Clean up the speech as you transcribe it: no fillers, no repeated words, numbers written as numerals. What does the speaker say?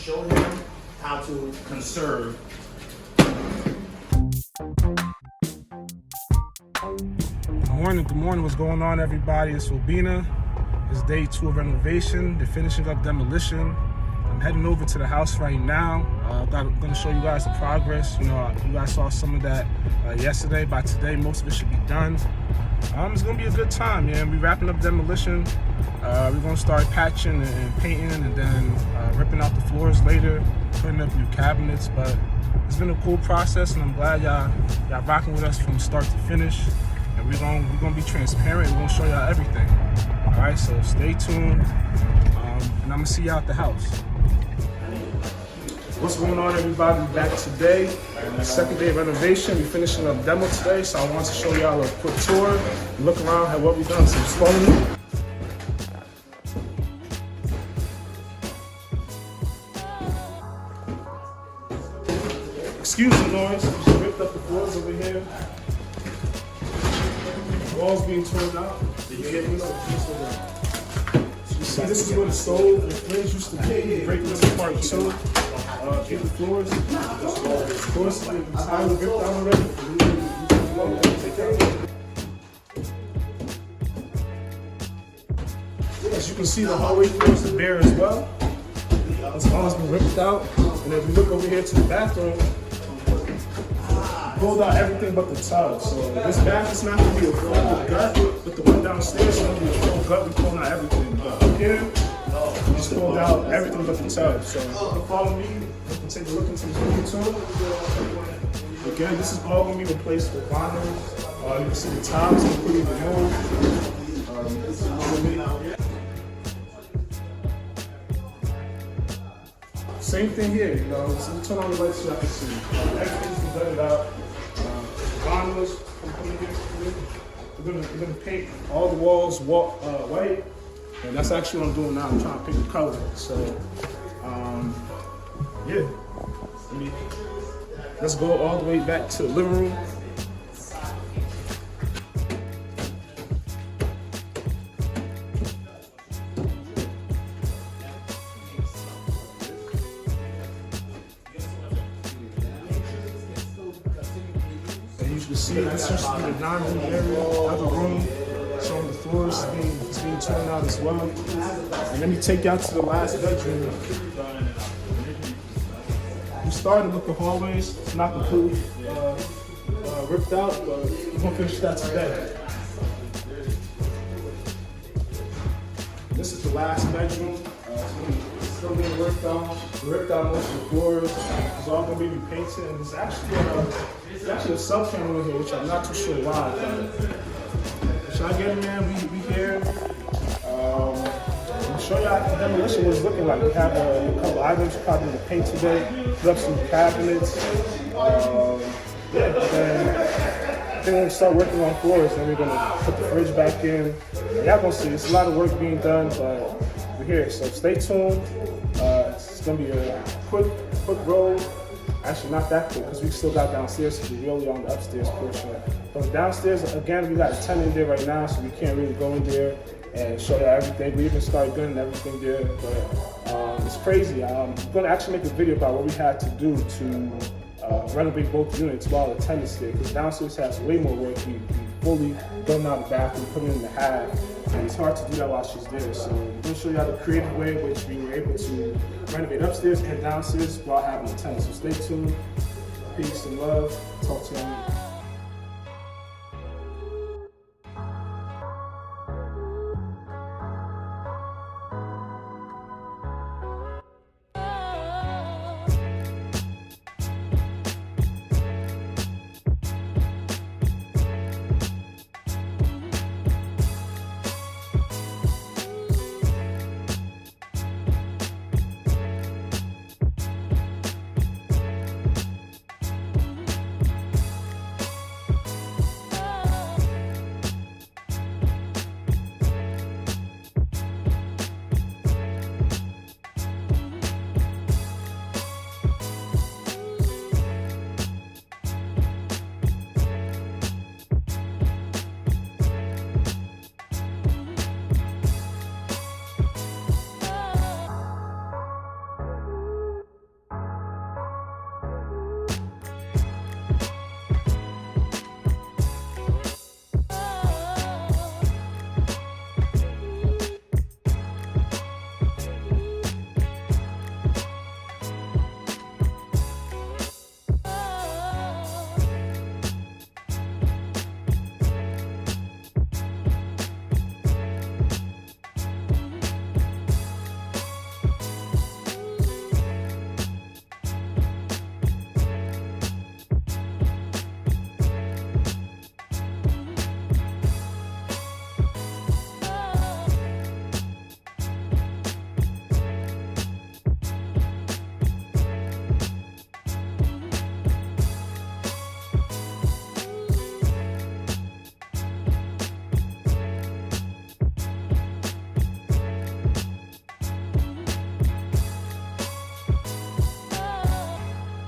show him how to conserve. Good morning. What's going on, everybody? It's Obina. It's day 2 of renovation. They're finishing up demolition. I'm heading over to the house right now. I'm going to show you guys the progress. You guys saw some of that yesterday. By today, most of it should be done. It's going to be a good time, man. We're wrapping up demolition. We're going to start patching and painting, and then ripping out the floors later, putting up new cabinets. But it's been a cool process, and I'm glad y'all rocking with us from start to finish. And we're gonna be transparent. We're gonna show y'all everything. All right, so stay tuned, and I'm gonna see y'all at the house. What's going on, everybody? We're back today. Second day of renovation. We're finishing up demo today, so I want to show y'all a quick tour, look around at what we've done. So just follow me. Excuse the noise. We just ripped up the floors over here. Walls being torn out. You get me? So you see, this is where the stove and the fridge used to be. Break this apart too. Get the floors. Of course, the tile ripped out already. As you can see, the hallway floors are bare as well. That's all has been ripped out. And if we look over here to the bathroom, pulled out everything but the tub. So this bath is not going to be a full gut, but the one downstairs is going to be a full gut. We pulled out everything. But up here, we just pulled out everything but the tub. So follow me. You can take a look into the YouTube. Again, this is all going to be replaced with vinyl. You can see the tiles completely removed. Same thing here, so we turn on the lights so y'all can see. Everything's been gutted out. Vinyls, we're gonna paint all the walls white, and that's actually what I'm doing now. I'm trying to pick the color. So, yeah. Let's go all the way back to the living room. You can see this used to be the dining room area, other room, showing the floors it's being torn out as well. And let me take y'all to the last bedroom. We started with the hallways. It's not completely ripped out, but we're gonna finish that today. This is the last bedroom. It's still being worked on. We ripped out most of the floors. It's all gonna be repainted, and it's actually a sub-fan over here, which I'm not too sure why. Should I get it, man? We here. I'll show y'all how the demolition was looking like. We have a couple items probably to paint today. Put up some cabinets. Then we're gonna start working on floors. Then we're gonna put the fridge back in. Y'all gonna see it's a lot of work being done, but we're here. So stay tuned. It's gonna be a quick roll. Actually, not that quick because we still got downstairs to do. We're only on the upstairs portion. But downstairs, again, we got a tenant in there right now, so we can't really go in there and show you everything. We even started doing everything there, but it's crazy. I'm gonna actually make a video about what we had to do to renovate both units while the tenant's there, because downstairs has way more work. We fully done out the bathroom, put it in the half, and it's hard to do that while she's there. So I'm gonna show you how the creative way in which we were able to renovate upstairs and downstairs while having the tenant. So stay tuned. Peace and love. Talk to you.